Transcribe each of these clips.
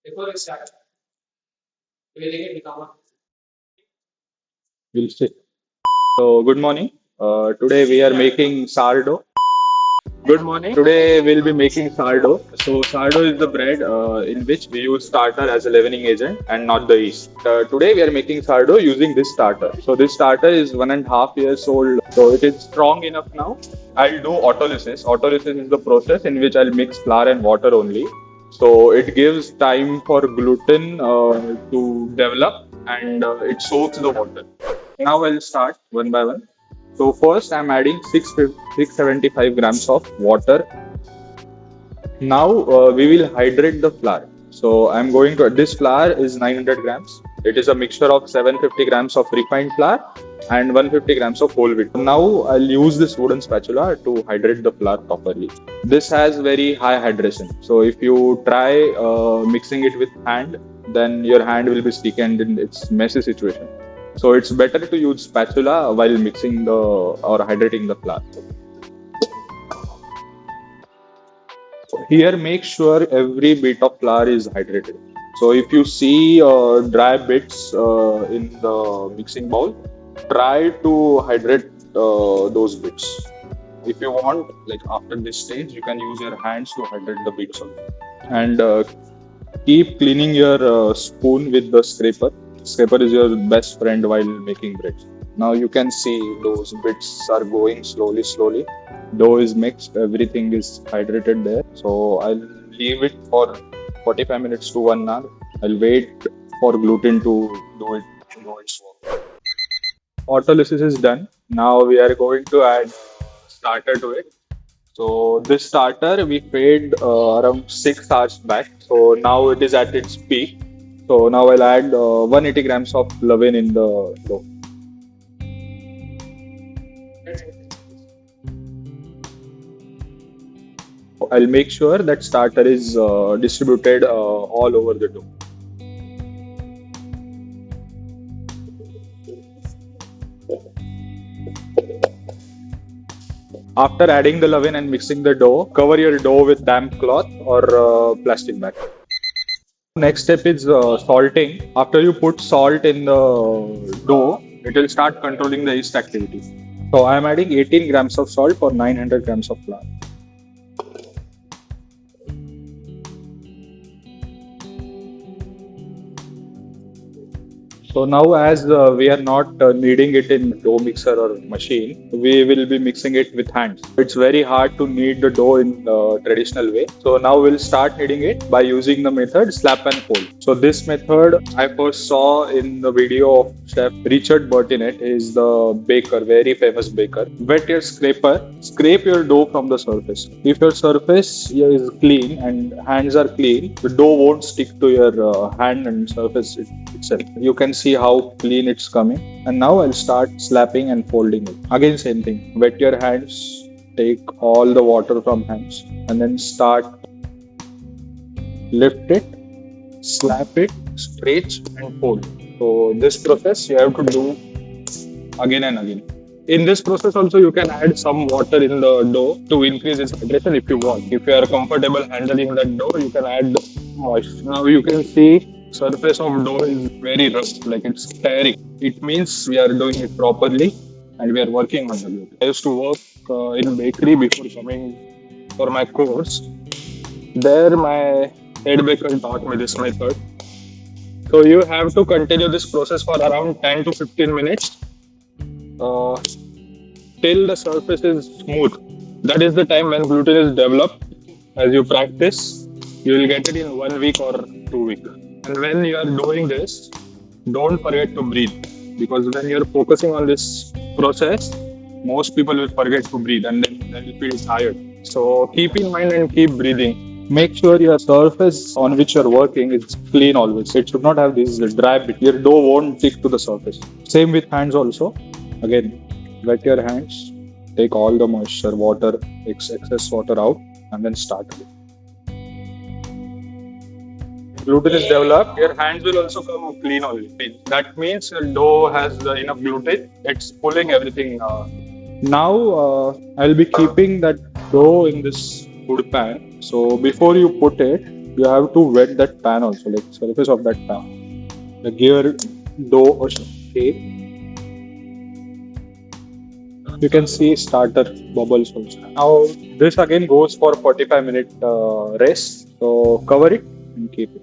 Before we start, we'll take it with We'll see. So, good morning. Today we are making sourdough. Good morning. Today we'll be making sourdough. So, sourdough is the bread in which we use starter as a leavening agent and not the yeast. Today we are making sourdough using this starter. So, this starter is 1.5 years old. So, it is strong enough now. I'll do autolysis. Autolysis is the process in which I'll mix flour and water only. So, it gives time for gluten to develop and it soaks the water. Now I'll start one by one. So first I'm adding 675 grams of water. Now we will hydrate the flour. So I'm going to, this flour is 900 grams. It is a mixture of 750 grams of refined flour and 150 grams of whole wheat. Now I'll use this wooden spatula to hydrate the flour properly. This has very high hydration. So if you try mixing it with hand, then your hand will be sticky and it's messy situation. So it's better to use spatula while mixing the or hydrating the flour. Here, make sure every bit of flour is hydrated. So if you see dry bits in the mixing bowl, try to hydrate those bits. If you want, like after this stage, you can use your hands to hydrate the bits also. And keep cleaning your spoon with the scraper. Scraper is your best friend while making bread. Now you can see those bits are going slowly. Dough is mixed, everything is hydrated there. So I'll leave it for 45 minutes to 1 hour. I'll wait for gluten to do its work. Autolysis is done. Now we are going to add starter to it. So this starter we fed around 6 hours back. So now it is at its peak. So now I'll add 180 grams of levain in the dough. I'll make sure that starter is distributed all over the dough. After adding the leaven and mixing the dough, cover your dough with damp cloth or plastic bag. Next step is salting. After you put salt in the dough, it will start controlling the yeast activity. So I am adding 18 grams of salt for 900 grams of flour. So now as we are not kneading it in dough mixer or machine, we will be mixing it with hands. It's very hard to knead the dough in the traditional way. So now we'll start kneading it by using the method slap and fold. So this method I first saw in the video of Chef Richard Bertinet. He is the baker, very famous baker. Wet your scraper, scrape your dough from the surface. If your surface is clean and hands are clean, the dough won't stick to your hand and surface itself. You can see how clean it's coming. And now I'll start slapping and folding it. Again, same thing. Wet your hands, take all the water from hands, and then start. Lift it, slap it, stretch, and fold. So this process you have to do again and again. In this process also you can add some water in the dough to increase its hydration if you want. If you are comfortable handling that dough, you can add moisture. Now you can see surface of dough is very rough, like it's tearing. It means we are doing it properly and we are working on the dough. I used to work in bakery before coming for my course. There my head baker taught me this method. So you have to continue this process for around 10 to 15 minutes uh, till the surface is smooth. That is the time when gluten is developed. As you practice, you will get it in 1 week or 2 weeks. And when you are doing this, don't forget to breathe, because when you are focusing on this process, most people will forget to breathe and then they will feel tired. So keep in mind and keep breathing. Make sure your surface on which you're working is clean always. It should not have this dry bit. Your dough won't stick to the surface. Same with hands also. Again, wet your hands, take all the moisture, water, excess water out, and then start. Gluten is developed, your hands will also come out clean only. That means your dough has enough gluten. It's pulling everything. Now I'll be keeping that dough in this wood pan. So before you put it, you have to wet that pan also, like surface of that pan. Like give your dough a shape. You can see starter bubbles also. Now this again goes for 45-minute rest. So cover it and keep it.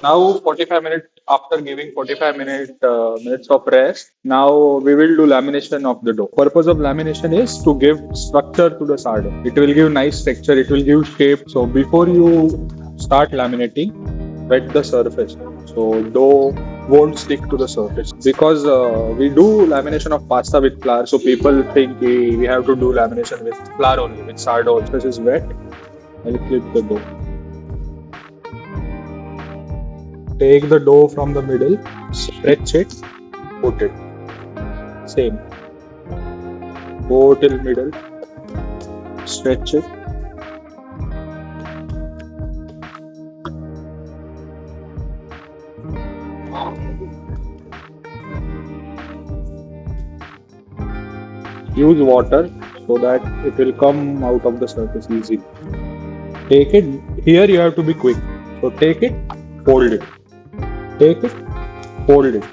Now 45 minutes after giving 45 minutes of rest, now we will do lamination of the dough. Purpose of lamination is to give structure to the sourdough. It will give nice texture, it will give shape. So before you start laminating, wet the surface. So dough won't stick to the surface. Because we do lamination of pasta with flour, so people think we have to do lamination with flour only, with sourdough. This is wet. I'll flip the dough. Take the dough from the middle, stretch it, put it. Same. Go till middle, stretch it. Use water so that it will come out of the surface easily. Take it. Here you have to be quick. So take it, fold it. Take it, fold it.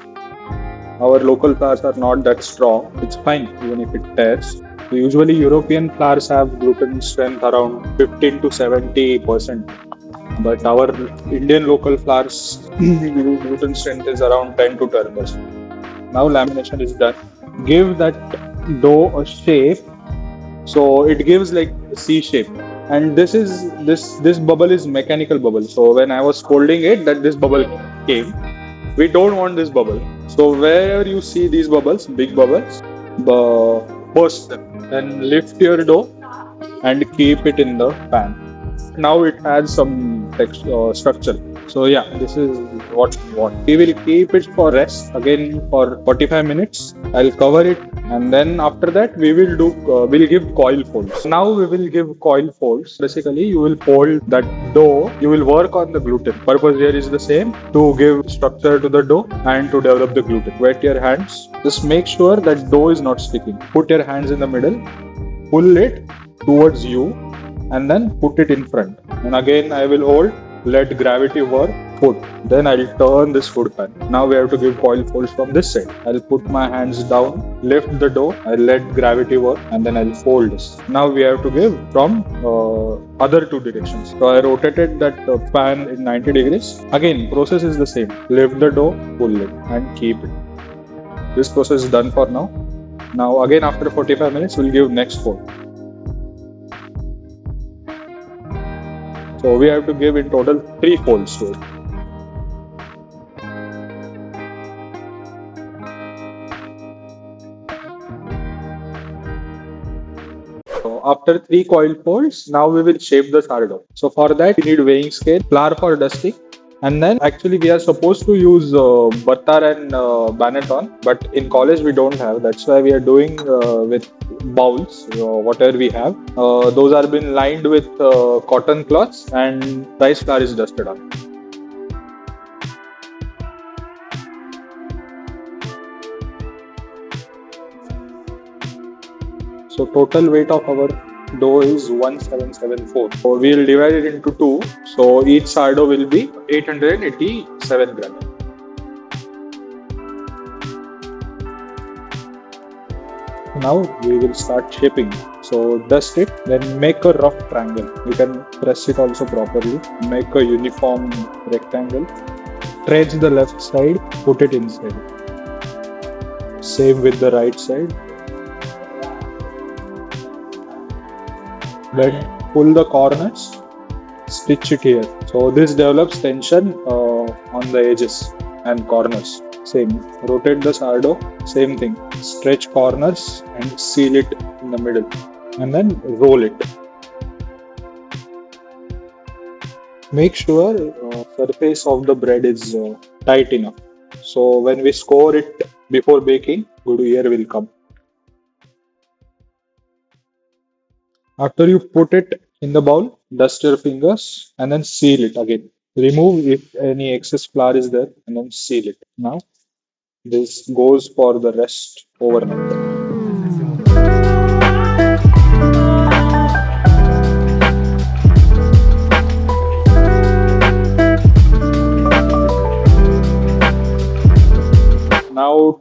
Our local flours are not that strong. It's fine even if it tears. So usually European flours have gluten strength around 15 to 70%. But our Indian local flours gluten strength is around 10 to 12%. Now lamination is done. Give that dough a shape. So it gives like C shape. And this bubble is mechanical bubble. So when I was folding it, that this bubble came. We don't want this bubble. So where you see these bubbles, big bubbles, burst them and lift your dough and keep it in the pan. Now it has some texture, structure. So yeah, this is what we want. We will keep it for rest again for 45 minutes. I'll cover it, and then after that we will do we'll give coil folds. Now we will give coil folds. Basically, you will fold that dough. You will work on the gluten. Purpose here is the same, to give structure to the dough and to develop the gluten. Wet your hands. Just make sure that dough is not sticking. Put your hands in the middle. Pull it towards you, and then put it in front. And again, I will hold. Let gravity work, put. Then I'll turn this food pan. Now we have to give coil folds from this side. I'll put my hands down, lift the dough, I'll let gravity work, and then I'll fold this. Now we have to give from other two directions. So I rotated that pan in 90 degrees. Again, process is the same. Lift the dough, pull it, and keep it. This process is done for now. Now again, after 45 minutes, we'll give next fold. So we have to give in total 3 folds to it. So after 3 coil folds, now we will shape the sourdough. So for that, we need weighing scale, flour for dusting, and then actually we are supposed to use butter and banneton, but in college we don't have. That's why we are doing with bowls, whatever we have. Those are been lined with cotton cloths, and rice flour is dusted on. So total weight of our dough is 1774. So we will divide it into 2. So each sourdough will be 887 grams. Now we will start shaping. So dust it, then make a rough triangle. You can press it also properly. Make a uniform rectangle. Stretch the left side, put it inside. Same with the right side. Then pull the corners, stitch it here. So this develops tension on the edges and corners. Same. Rotate the sourdough, same thing. Stretch corners and seal it in the middle. And then roll it. Make sure surface of the bread is tight enough. So when we score it before baking, good air will come. After you put it in the bowl, dust your fingers and then seal it again. Remove if any excess flour is there and then seal it. Now this goes for the rest overnight.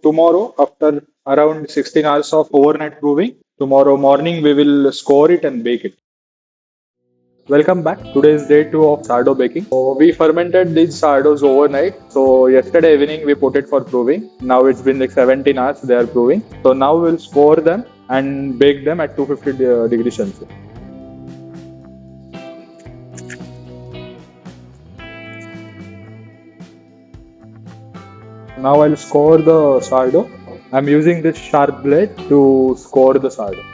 tomorrow, after around 16 hours of overnight brewing, tomorrow morning we will score it and bake it. Welcome back. Today is day 2 of sourdough baking. So we fermented these sourdoughs overnight. So yesterday evening we put it for brewing. Now it's been like 17 hours they are brewing. So now we'll score them and bake them at 250 degrees Celsius. Now I'll score the sourdough. I'm using this sharp blade to score the sourdough.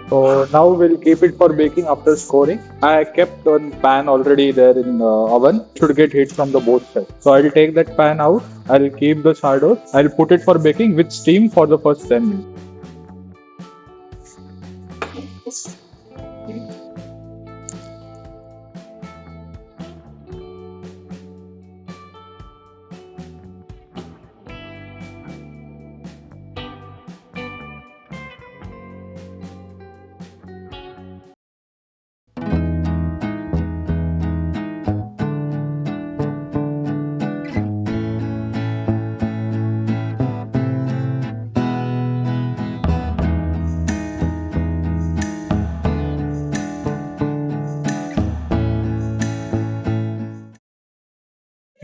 So now we'll keep it for baking after scoring. I kept one pan already there in the oven. Should get heat from the both sides. So I'll take that pan out. I'll keep the sourdough. I'll put it for baking with steam for the first 10 minutes.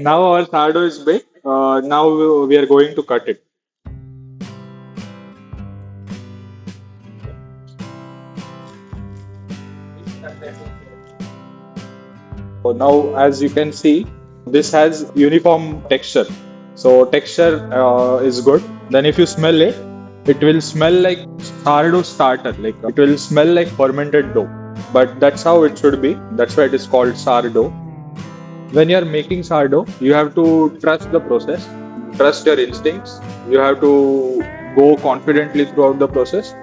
Now our sourdough is baked. Now we are going to cut it. So now, as you can see, this has uniform texture. So texture is good. Then if you smell it, it will smell like sourdough starter. Like it will smell like fermented dough. But that's how it should be. That's why it is called sourdough. When you are making sourdough, you have to trust the process, trust your instincts. You have to go confidently throughout the process.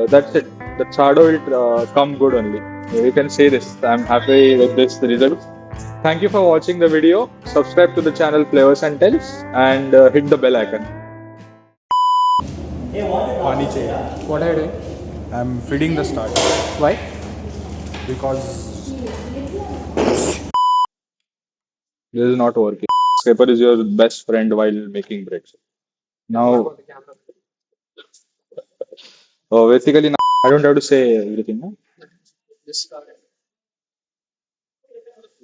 That's it. The sourdough will come good only. You can say this. I'm happy with this result. Thank you for watching the video. Subscribe to the channel Flavors and Tells and hit the bell icon. Pani chahiye. What are you doing? I'm feeding the starter Why? because This is not working. Scraper is your best friend while making bread. Now, basically, now I don't have to say everything. No? Just cover it.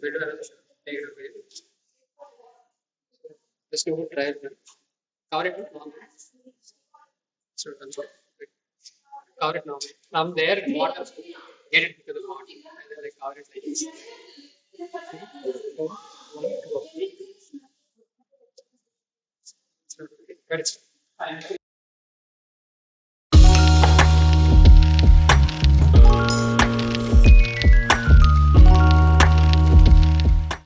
Take it away. Just do it right. Cover it now. So control. Cover it now. From there, water. Get it to the pot. And then like cover it like this. One, two. Got it.